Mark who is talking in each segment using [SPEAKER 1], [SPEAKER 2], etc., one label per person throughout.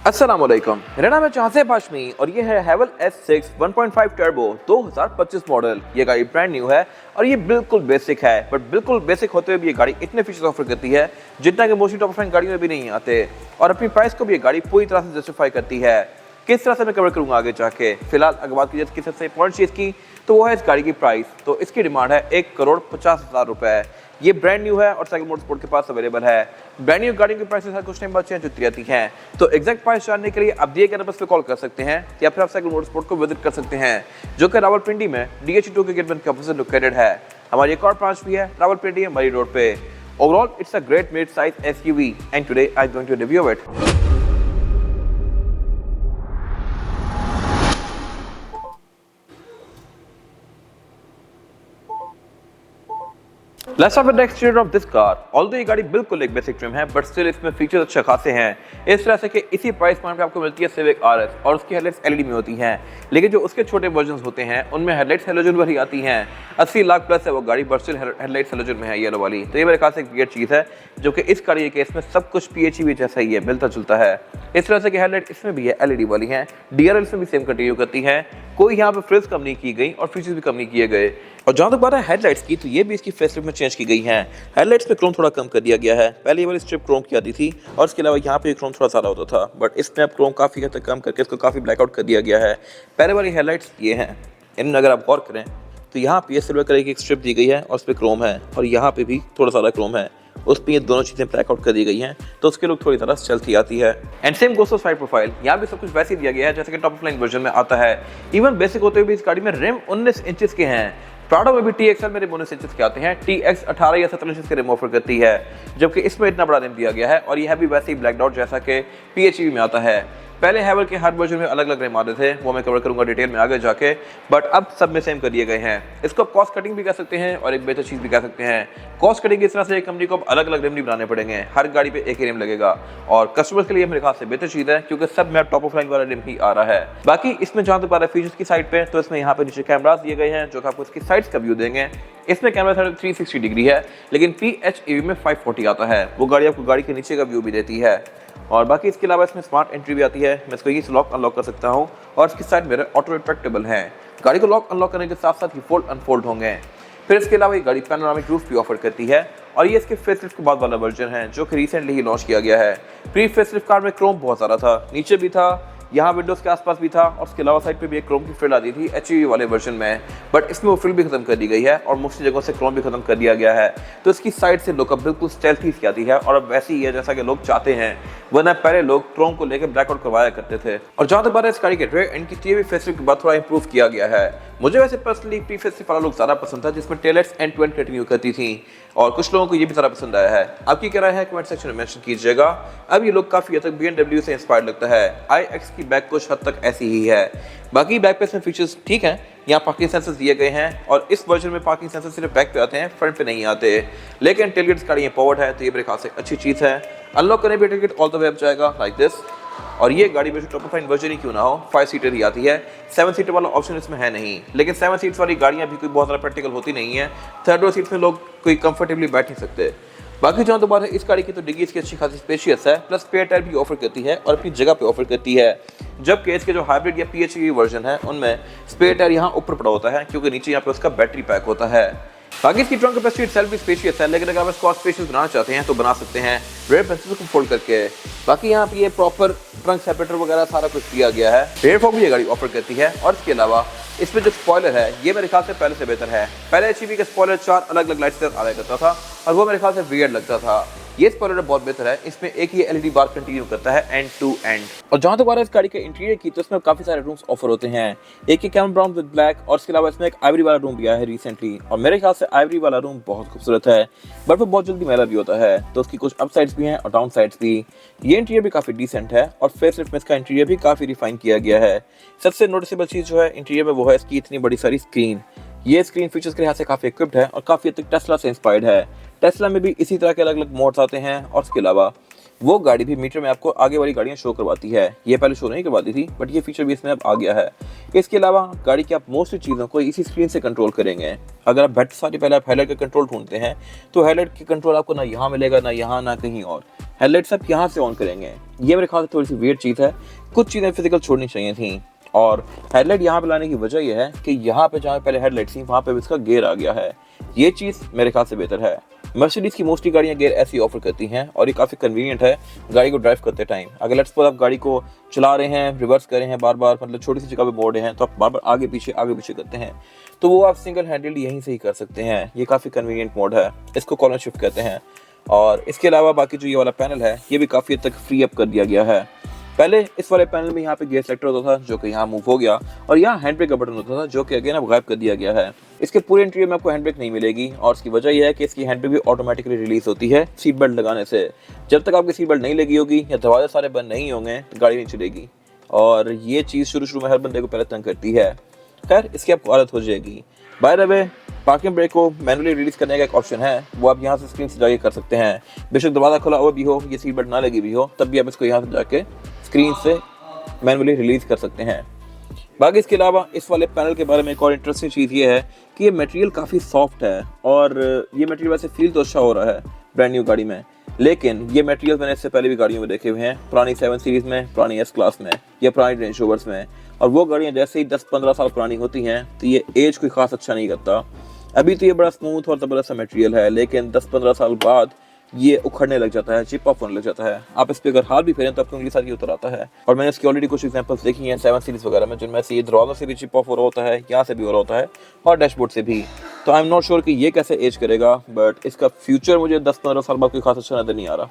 [SPEAKER 1] अस्सलामुअलैकुम, मेरा नाम है चाहसे हाशमी और ये है हैवल S6 1.5 टर्बो 2025 मॉडल। ये गाड़ी ब्रांड न्यू है और ये बिल्कुल बेसिक है, बट बिल्कुल बेसिक होते हुए भी ये गाड़ी इतने फीचर्स ऑफर करती है जितना कि मोस्टली टॉप ऑफ लाइन गाड़ियों में भी नहीं आते, और अपनी प्राइस को भी ये गाड़ी पूरी तरह से जस्टिफाई करती है। किस तरह से मैं कवर करूंगा आगे जाके। फिलहाल अगर बात की जाए सबसे इंपॉर्टेंट चीज़ की तो वो है इस गाड़ी की प्राइस। तो इसकी डिमांड है 1,50,00,000 रुपए। ये ब्रांड न्यू है और साइकिल मोटरस्पोर्ट के पास अवेलेबल है। ब्रांड न्यू गाड़ी की प्राइस कुछ टाइम बाद चेंज होती रहती हैं, तो एग्जैक्ट प्राइस जानने के लिए आप दिए गए नंबर पे कॉल कर सकते हैं या फिर आप साइकिल मोटरस्पोर्ट को विजिट कर सकते हैं, जो कि रावलपिंडी में DH2 के गेट 1 के ऑपोजिट लोकेटेड है। हमारी एक और ब्रांच भी है रावलपिंडी मरी रोड पे। Overall it's a great mid size SUV and today I am going to review it. Let's start with the exterior of this car. Although ये गाड़ी बिल्कुल एक बेसिक ट्रिम है, बट स्टिल इसमें फीचर्स अच्छे खासे हैं। इस तरह से कि इसी प्राइस पॉइंट पे आपको मिलती है सिविक RS और उसकी हेडलाइट्स LED में होती हैं, लेकिन जो उसके छोटे वर्जन होते हैं उनमें हेडलाइट्स हेलोजन पर ही आती हैं। 80 लाख प्लस है वो गाड़ी, बट स्टिल हेडलाइट्स हेलोजन में है येलो वाली। तो ये मेरे ख्याल से एक वियर्ड चीज़ है, जो कि इस गाड़ी के केस में सब कुछ PHEV जैसा ही है, मिलता जुलता है। इस तरह से कि हेडलाइट इसमें भी है LED वाली हैं, DRL इसमें भी सेम कंटिन्यू करती है, कोई यहाँ पे फ्रिज कम नहीं की गई और फीचर्स भी कम नहीं किए गए। और जहाँ तक बात है हेडलाइट्स की, तो ये भी इसकी फेसलिफ्ट में चेंज की गई है। हेडलाइट्स पे क्रोम थोड़ा कम कर दिया गया है। पहले ये वाली स्ट्रिप क्रोम की आती थी और इसके अलावा यहाँ पे क्रोम थोड़ा सारा होता था, बट इसमें अब क्रोम काफ़ी हद तक कम करके इसको काफ़ी ब्लैकआउट कर दिया गया है। पहले वाली हेडलाइट्स ये हैं, इनमें अगर आप गौर करें तो यहाँ पे सिल्वर कलर की एक स्ट्रिप दी गई है और उस पर क्रोम है, और यहाँ पे भी थोड़ा सारा क्रोम है, उस पर ये दोनों चीज़ें ब्लैकआउट कर दी गई हैं, तो उसके लुक थोड़ी तरह चलती आती है। And same goes side profile, यहाँ भी सब कुछ वैसे ही दिया गया है जैसे कि टॉप ऑफ लाइन वर्जन में आता है। इवन बेसिक होते हुए भी इस गाड़ी में रिम 19 इंचेस के हैं। प्राडो में भी TXL मेरे 19 इंचेस के आते हैं, TX 18 या 17 इंचेस के रिम ऑफर करती है, जबकि इसमें इतना बड़ा रिम दिया गया है और यह भी वैसे ही ब्लैक डॉट जैसा कि PHEV में आता है। पहले हैवल के हर वर्जन में अलग अलग रिम आते थे, वो मैं कवर करूंगा डिटेल में आगे जाके, बट अब सब में सेम कर दिए गए हैं। इसको आप कॉस्ट कटिंग भी कर सकते हैं और एक बेहतर चीज़ भी कह सकते हैं। कॉस्ट कटिंग इस तरह से कंपनी को अब अलग अलग रिम नहीं बनाने पड़ेंगे, हर गाड़ी पे एक ही रिम लगेगा, और कस्टमर्स के लिए मेरे ख्याल से बेहतर चीज़ है, क्योंकि सब में टॉप ऑफ लाइन वाला रिम ही आ रहा है। बाकी इसमें जहाँ तक बात फीचर्स की साइड पे, तो इसमें यहाँ पे नीचे कैमरास दिए गए हैं जो कि आपको इसकी साइड्स का व्यू देंगे। इसमें कैमरा 360 डिग्री है, लेकिन PHEV में 540 आता है, वो गाड़ी आपको गाड़ी के नीचे का व्यू भी देती है। और बाकी इसके अलावा इसमें स्मार्ट एंट्री भी आती है, मैं इसको ये लॉक अनलॉक कर सकता हूँ, और इसकी साइड मेरे ऑटो रिट्रैक्टेबल हैं। गाड़ी को लॉक अनलॉक करने के साथ साथ ही फोल्ड अनफोल्ड होंगे। फिर इसके अलावा ये गाड़ी पैनोरामिक रूफ भी ऑफर करती है, और ये इसके फेसलिफ्ट के बाद वाला वर्जन है जो कि रिसेंटली ही लॉन्च किया गया है। प्री फेसलिफ्ट कार में क्रोम बहुत सारा था, नीचे भी था, यहाँ विंडोज के आसपास भी था, और उसके अलावा साइड पे भी एक क्रोम की फ्रिल आती थी HEV वाले वर्जन में, बट इसमें वो फ्रिल भी खत्म कर दी गई है और मोस्टली जगहों से क्रोम भी खत्म कर दिया गया है। तो इसकी साइड से लुक अब बिल्कुल स्टेल्थी सी आती है, और अब वैसी ही है जैसा कि लोग चाहते हैं, वरना पहले लोग क्रोम को लेकर ब्लैकआउट करवाया करते थे। और जहाँ तक बात है इस गाड़ी के रेयर एंड की TV फेसलिफ्ट के बाद थोड़ा इंप्रूव किया गया है। मुझे वैसे पर्सनली प्री फेसलिफ्ट वाला लुक ज़्यादा पसंद था, जिसमें taillights end to end continue करती थी, और कुछ लोगों को ये भी ज़्यादा पसंद आया है। आपकी क्या राय है कमेंट सेक्शन में मेंशन कीजिएगा। अब ये लुक काफ़ी हद तक BMW से इंस्पायर्ड लगता है। iX की बैक कुछ हद तक ऐसी ही है। बाकी बैक पे इसमें फीचर्स ठीक हैं, यहाँ पार्किंग सेंसर्स दिए गए हैं, और इस वर्जन में पार्किंग सेंसर सिर्फ बैक पे आते हैं, फ्रंट पे नहीं आते, लेकिन टेलगेट्स गाड़ी पावर्ड है, तो ये मेरे ख्याल से अच्छी चीज़ है। अनलॉक करने पे tailgate all the way up जाएगा लाइक दिस, और ये गाड़ी में टॉप ऑफ लाइन वर्जन ही क्यों ना हो, 5 सीटर ही आती है। 7 सीटर वाला ऑप्शन इसमें है नहीं, लेकिन 7 सीट्स वाली गाड़ियाँ भी कोई बहुत ज़्यादा प्रैक्टिकल होती नहीं है। थर्ड रो सीट्स में लोग कोई कंफर्टेबली बैठ नहीं सकते। बाकी जहाँ तो बात है इस गाड़ी की, तो डिग्गी इसकी अच्छी खासी स्पेशियस है, प्लस स्पेयर टायर भी ऑफर करती है और अपनी जगह पे ऑफर करती है, जबकि इसके जो हाइब्रिड या PHEV वर्जन है उनमें स्पेयर टायर यहाँ ऊपर पड़ा होता है, क्योंकि नीचे यहाँ पे उसका बैटरी पैक होता है। बाकी इसकी ट्रंक कैपेसिटी सेल्फ भी स्पेशियस है, लेकिन अगर आप इसको स्पेशियस बनाना चाहते हैं तो बना सकते हैं रेयर पेंसिल को फोल्ड करके। बाकी यहाँ पे ये प्रॉपर ट्रंक सेपरेटर वगैरह सारा कुछ दिया गया है। रेयर फॉग भी ये गाड़ी ऑफर करती है, और इसके अलावा इसमें जो स्पॉइलर है ये मेरे ख्याल से पहले से बेहतर है। पहले HEV का स्पॉइलर 4 अलग अलग लाइट्स आया करता था, और वो मेरे ख्याल से वियर्ड लगता था। ये स्पॉइलर बहुत बेहतर है, इसमें एक ही LED बार कंटिन्यू करता है एंड टू एंड। और जहाँ तक बात है इस गाड़ी के इंटीरियर की, तो इसमें काफी सारे रूम्स ऑफर होते हैं। एक ही कैमल ब्राउन विद ब्लैक, और इसके अलावा इसमें एक आइवरी वाला रूम भी आया है रिसेंटली, और मेरे ख्याल से आइवरी वाला रूम बहुत खूबसूरत है, बट वो बहुत जल्दी मैला भी होता है, तो उसकी कुछ अप साइड्स भी हैं और डाउन साइड्स भी। ये इंटीरियर भी काफी डिसेंट है, और फेसलिफ्ट में इसका इंटीरियर भी काफी रिफाइन किया गया है। सबसे नोटिसेबल चीज जो है इंटीरियर में वो है इसकी इतनी बड़ी सारी स्क्रीन। ये स्क्रीन फीचर्स के लिहाज से काफी इक्विप्ड है और काफी हद तक टेस्ला से इंस्पायर्ड है। टेस्ला में भी इसी तरह के अलग अलग मोड्स आते हैं, और इसके अलावा वो गाड़ी भी मीटर में आपको आगे वाली गाड़ियाँ शो करवाती है। ये पहले शो नहीं करवाती थी, बट ये फीचर भी इसमें अब आ गया है। इसके अलावा गाड़ी की आप मोस्टली चीज़ों को इसी स्क्रीन से कंट्रोल करेंगे। अगर आप बैटरी सारी पहले आप हेडलाइट का कंट्रोल ढूंढते हैं, तो हेडलाइट की कंट्रोल आपको ना यहाँ मिलेगा, ना यहाँ, ना कहीं और। हेडलाइट्स आप यहाँ से ऑन करेंगे। ये मेरे ख्याल से थोड़ी सी वियर्ड चीज़ है, कुछ चीज़ें फिजिकल छोड़नी चाहिए थी। और हेडलाइट यहाँ पे लाने की वजह यह है कि यहाँ पे जहाँ पहले हेडलाइट थी वहाँ पे इसका गियर आ गया है। ये चीज़ मेरे ख्याल से बेहतर है। मर्सिडीज की मोस्टली गाड़ियाँ गियर ऐसी ऑफर करती हैं और ये काफ़ी कन्वीनियंट है गाड़ी को ड्राइव करते टाइम। अगर लेट्स सपोज आप गाड़ी को चला रहे हैं, रिवर्स कर रहे हैं बार बार, मतलब छोटी सी जगह पे मोड़ रहे हैं, तो आप बार बार आगे पीछे करते हैं, तो वो आप सिंगल हैंडल्ड यहीं से ही कर सकते हैं। ये काफ़ी कन्वीनियंट मोड है, इसको कॉर्नर शिफ्ट कहते हैं। और इसके अलावा बाकी जो ये वाला पैनल है ये भी काफ़ी हद तक फ्री अप कर दिया गया है। पहले इस वाले पैनल में यहाँ पे गियर सेलेक्टर होता था जो कि यहाँ मूव हो गया, और यहाँ हैंड ब्रेक का बटन होता था जो कि अगेन अब गायब कर दिया गया है। इसके पूरे इंटीरियर में आपको हैंड ब्रेक नहीं मिलेगी, और इसकी वजह यह है कि इसकी हैंड ब्रेक भी ऑटोमेटिकली रिलीज होती है सीट बेल्ट लगाने से। जब तक आपकी सीट बेल्ट नहीं लगी होगी या दरवाजे सारे बंद नहीं होंगे तो गाड़ी नहीं चलेगी, और ये चीज़ शुरू में हर बंदे को पहले तंग करती है। खैर, इसकी आपको आदत हो जाएगी। By the way, parking brake को मैनुअली रिलीज करने का एक ऑप्शन है, वो आप यहाँ से स्क्रीन से जाके कर सकते हैं। बेशक दरवाजा खुला हुआ भी हो, ये सीट बेल्ट ना लगी भी हो, तब भी आप इसको यहाँ से जाके स्क्रीन से मैनुअली रिलीज कर सकते हैं। बाकी इसके अलावा इस वाले पैनल के बारे में एक और इंटरेस्टिंग चीज़ ये है कि ये मटेरियल काफ़ी सॉफ्ट है, और ये मटेरियल वैसे फील तो अच्छा हो रहा है ब्रांड न्यू गाड़ी में, लेकिन ये मटेरियल मैंने इससे पहले भी गाड़ियों में देखे हुए हैं, पुरानी 7 सीरीज़ में, पुरानी एस क्लास में, या पुरानी रेंज रोवर्स में। और वो गाड़ियाँ जैसे ही 10-15 साल पुरानी होती हैं तो ये एज कोई खास अच्छा नहीं करता। अभी तो ये बड़ा स्मूथ और ज़बरदस्त सा मटेरियल है, लेकिन 10-15 साल बाद ये उखड़ने लग जाता है, चिप ऑफ होने लग जाता है। आप इस पे अगर हाथ भी फेरें तो आपकी उंगली साथ ही उतर आता है। और मैंने इसकी ऑलरेडी कुछ एग्जांपल्स देखी हैं 7 सीरीज़ वगैरह में, जिनमें से ये दरवाजा से भी चिप ऑफ हो रहा होता है, यहाँ से भी हो रहा होता है, और डैशबोर्ड से भी। तो आई एम नॉट श्योर कि ये कैसे एज करेगा, बट इसका फ्यूचर मुझे 10-15 साल बाद कोई खास अच्छा नजर नहीं आ रहा।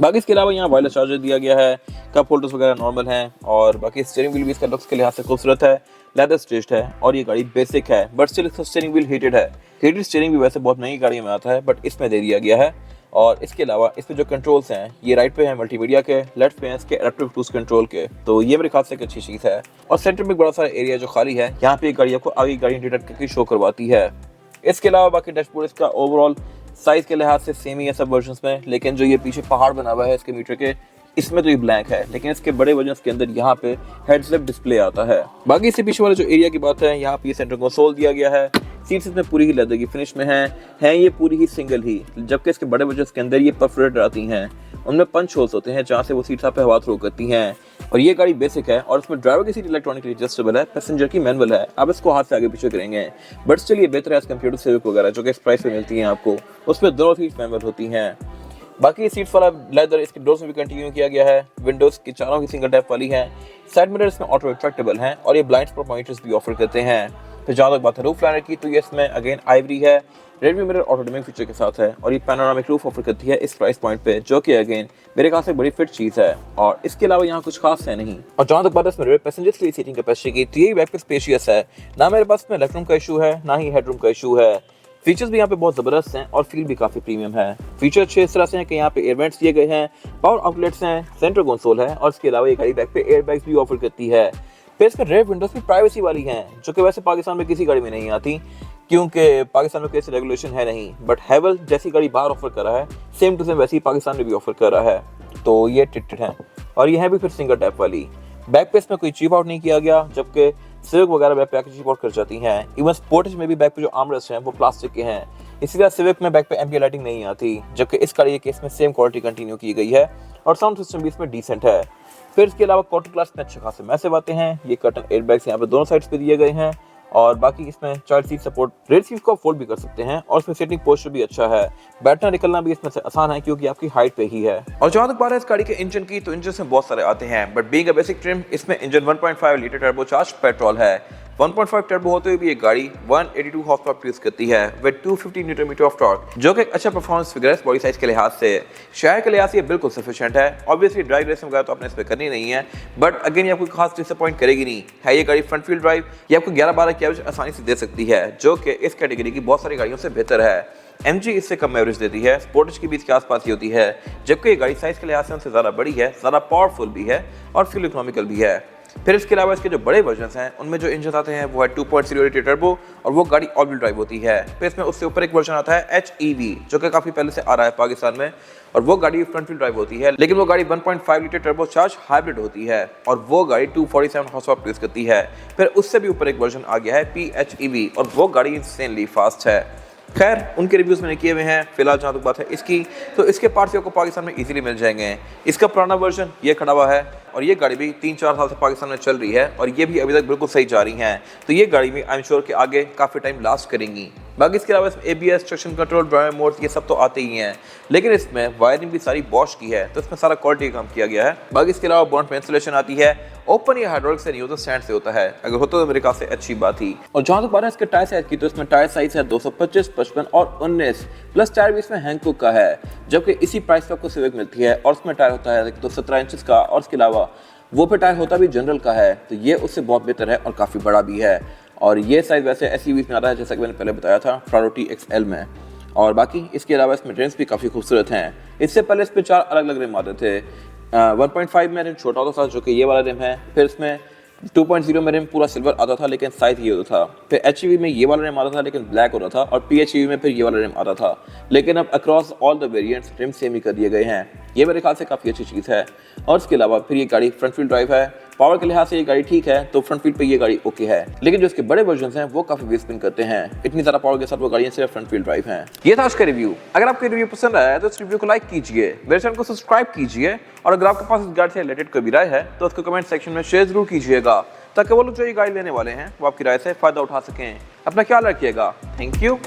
[SPEAKER 1] बाकी इसके अलावा यहाँ वायरलेस चार्जर दिया गया है, कप होल्डर्स वगैरह नॉर्मल हैं, और बाकी स्टीयरिंग व्हील भी इसका लुक्स के लिहाज से खूबसूरत है, लेदर स्टिच्ड है, और ये गाड़ी बेसिक है, बट स्टिल इसका स्टीयरिंग व्हील हीटेड है। हीटेड स्टीयरिंग भी वैसे बहुत महंगी गाड़ियों में आता है, बट इसमें दे दिया गया है। और इसके अलावा इसमें जो कंट्रोल्स हैं, ये राइट पे हैं मल्टीमीडिया के, लेफ्ट पे हैं इसके एडेप्टिव क्रूज कंट्रोल के, तो ये मेरे ख्याल से एक अच्छी चीज़ है। और सेंटर में एक बड़ा सारा एरिया जो खाली है, यहाँ पे गाड़ी आपको आगे गाड़ी डिटेक्ट करके शो करवाती है। इसके अलावा बाकी डैशबोर्ड इसका ओवरऑल साइज के लिहाज से सेम ही है सब वर्जन्स में, लेकिन जो ये पीछे पहाड़ बना हुआ है इसके मीटर के, इसमें तो ये ब्लैक है, लेकिन इसके बड़े वर्जन्स के अंदर यहाँ पे हेडसेट डिस्प्ले आता है। बाकी इससे पीछे वाले जो एरिया की बात है, यहाँ पे ये सेंटर कंसोल दिया गया है, सीट्स इसमें पूरी ही लेदर की फिनिश में हैं ये पूरी ही सिंगल ही, जबकि इसके बड़े वर्जन्स के अंदर ये परफोरेट आती हैं, उनमें पंच होल्स होते हैं जहाँ से वो सीट्स आप पे हवा थ्रो करती हैं। और ये गाड़ी बेसिक है, और इसमें ड्राइवर की सीट इलेक्ट्रॉनिकली एडजस्टेबल है, पैसेंजर की मैनुअल है, आप इसको हाथ से आगे पीछे करेंगे, बट स्टिल ये बेहतर है एज कम्पेयर टू सिविक वगैरह जो कि इस प्राइस पे मिलती हैं आपको, उसमें दोनों सीट्स मैनुअल होती हैं। बाकी सीट्स वाला लेदर इसके डोर्स में भी कंटिन्यू किया गया है, विंडोज की चारों की सिंगल टैप वाली है, साइड मिरर इसमें ऑटो रिट्रैक्टेबल हैं, और ये ब्लाइंड स्पॉट मॉनिटर्स भी ऑफर करते हैं। फिर जहाँ तक बात है रूफ लाइनर की, तो ये इसमें अगेन आइवरी है, रेडमी मिरर ऑटोमेटिक फीचर के साथ है, और ये पैनोरामिक रूफ ऑफर करती है इस प्राइस पॉइंट पे, जो कि अगेन मेरे ख्याल से बड़ी फिट चीज़ है। और इसके अलावा यहाँ कुछ खास है नहीं। और जहाँ तक बात है इसमें पैसेंजर्स के लिए सीटिंग कैपेसिटी की, तो ये बैक पे स्पेशियस है, ना मेरे पास में लेफ्ट रूम का इशू है, ना ही हेडरूम का इशू है। फीचर्स भी यहाँ पे बहुत ज़बरदस्त हैं, और फील भी काफ़ी प्रीमियम है। फीचर अच्छे इस तरह से हैं कि यहाँ पे एयर वेंट्स दिए गए हैं, पावर आउटलेट्स हैं, सेंटर कंसोल है, और इसके अलावा ये गाड़ी बैक पे एयर बैग्स भी ऑफर करती है। फिर इसमें रेयर विंडोज भी प्राइवेसी वाली हैं, जो कि वैसे पाकिस्तान में किसी गाड़ी में नहीं आती, क्योंकि पाकिस्तान में कोई रेगुलेशन है नहीं, बट हैवल जैसी गाड़ी बाहर ऑफर कर रहा है, सेम टू सेम वैसे ही पाकिस्तान में भी ऑफर कर रहा है, तो ये टिकट है। और ये है भी फिर सिंगल टैप वाली। बैक पे इसमें कोई चीप आउट नहीं किया गया, जबकि सिविक वगैरह बैक पे आके चीप आउट कर जाती हैं। इवन स्पोर्टेज में भी बैक पे जो आर्मरेस्ट हैं वो प्लास्टिक के हैं, इसीलिए सिविक में बैक पे एम्बिएंट लाइटिंग नहीं आती, जबकि इस गाड़ी के केस में सेम क्वालिटी कंटिन्यू की गई है, और साउंड सिस्टम भी इसमें डिसेंट है। फिर इसके अलावा क्वार्टर क्लास में अच्छे खासे मैसेज आते हैं, ये कर्टन एयरबैग्स यहाँ पे दोनों साइड्स पे दिए गए हैं, और बाकी इसमें child seat support, red seat को आप फोल्ड भी कर सकते हैं, और इसमें सीटिंग पोस्चर भी अच्छा है, बैठना निकलना भी इसमें से आसान है क्योंकि आपकी हाइट पे ही है। और जहाँ तक बात है इस गाड़ी के इंजन की, तो इंजन में बहुत सारे आते हैं, but being a basic trim इसमें इंजन 1.5 लीटर टर्बोचार्ज्ड पेट्रोल है। 1.5 टर्बो होते हुए भी ये गाड़ी 182 हॉर्स पावर प्रोड्यूस करती है with 250 newton metre of torque, जो कि एक अच्छा परफॉर्मेंस फिगर है बॉडी साइज के लिहाज से। शहर के लिहाज से ये बिल्कुल सफिशिएंट है। ऑब्वियसली ड्राइव रेसिंग वगैरह तो आपने इस पर करनी नहीं है, बट अगेन ये आपको खास डिसअपॉइंट करेगी नहीं है। ये गाड़ी फ्रंट व्हील ड्राइव ये आपको 11-12 की एवरेज आसानी से दे सकती है, जो कि इस कैटेगरी की बहुत सारी गाड़ियों से बेहतर है। MG इससे कम एवरेज देती है, स्पोर्टेज की बीच के आसपास ही होती है, जबकि ये गाड़ी साइज के लिहाज से उनसे ज़्यादा बड़ी है, ज़्यादा पावरफुल भी है, और फ्यूल इकोनॉमिकल भी है। फिर इसके अलावा इसके जो बड़े वर्जन्स हैं उनमें जो इंजन आते हैं वो है 2.0 लीटर टर्बो, और वो गाड़ी ऑल व्हील ड्राइव होती है। फिर इसमें उससे ऊपर एक वर्जन आता है HEV, जो कि काफ़ी पहले से आ रहा है पाकिस्तान में, और वो गाड़ी फ्रंट व्हील ड्राइव होती है, लेकिन वो गाड़ी 1.5 लीटर टर्बो चार्ज हाइब्रिड होती है, और वो गाड़ी 247 हॉर्स पावर प्रोड्यूस करती है। फिर उससे भी ऊपर एक वर्जन आ गया है PHEV, और वो गाड़ी इंसेनली फास्ट है। खैर उनके रिव्यूज़ मैंने किए हुए हैं। फिलहाल जहाँ तक बात है इसकी, तो इसके पार्ट्स आपको पाकिस्तान में इजीली मिल जाएंगे। इसका पुराना वर्जन ये खड़ा हुआ है और ये गाड़ी भी 3-4 साल से पाकिस्तान में चल रही है और ये भी अभी तक बिल्कुल सही जा रही हैं। तो ये गाड़ी भी आई एम श्योर कि आगे काफ़ी टाइम लास्ट करेंगी। बाकी इसके अलावा इसमें ABS, traction control, drive mode ये सब तो आते ही हैं, लेकिन इसमें वायरिंग भी सारी बॉश की है, तो इसमें सारा क्वालिटी का काम किया गया है। बाकी इसके अलावा बॉन्ड में इंस्टॉलेशन आती है, ओपन या हाइड्रोलिक से नहीं होता, स्टैंड से होता है। अगर होता तो मेरे ख्याल से अच्छी बात ही। और जहाँ तक बात है इसके टायर साइज की, तो इसमें टायर साइज है 225, 55 और 19 प्लस टायर भी इसमें हैंकॉक का है, जबकि इसी प्राइस पे आपको सिविक मिलती है और उसमें टायर होता है तो 17 इंचेस का, और इसके अलावा वो पे टायर होता भी जनरल का है, तो ये उससे बहुत बेहतर है और काफ़ी बड़ा भी है। और ये साइज़ वैसे SUV में आता है, जैसा कि मैंने पहले बताया था Prado TXL में। और बाकी इसके अलावा इसमें रिम्स भी काफ़ी खूबसूरत हैं। इससे पहले इस पर 4 अलग अलग रिम आते थे। 1.5 में रिम छोटा होता था जो कि ये वाला रिम है, फिर इसमें 2.0 में रिम पूरा सिल्वर आता था लेकिन साइज ये होता था, फिर HEV में ये वाला रिम आता था लेकिन ब्लैक होता था, और PHEV में फिर ये वाला रिम आता था। लेकिन अब across all the variants rim same ही कर दिए गए हैं, ये मेरे ख्याल से काफ़ी अच्छी चीज़ है। और इसके अलावा फिर ये गाड़ी फ्रंट व्हील ड्राइव है, पावर के लिहाज से ये गाड़ी ठीक है, तो फ्रंट व्हील पे ये गाड़ी ओके है, लेकिन जो इसके बड़े वर्जन हैं वो काफ़ी वेस्ट स्पिन करते हैं। इतनी ज़्यादा पावर के साथ वो गाड़ियाँ सिर्फ फ्रंट व्हील ड्राइव हैं। ये था आज का रिव्यू। अगर आपको रिव्यू पसंद आया है तो इस रिव्यू को लाइक कीजिए, मेरे चैनल को सब्सक्राइब कीजिए, और अगर आपके पास इस गाड़ी से रिलेटेड कोई भी राय है तो उसको कमेंट सेक्शन में शेयर जरूर कीजिएगा, ताकि वो लोग जो ये गाड़ी लेने वाले हैं वो आपकी राय से फ़ायदा उठा सकें। अपना ख्याल रखिएगा। Thank you.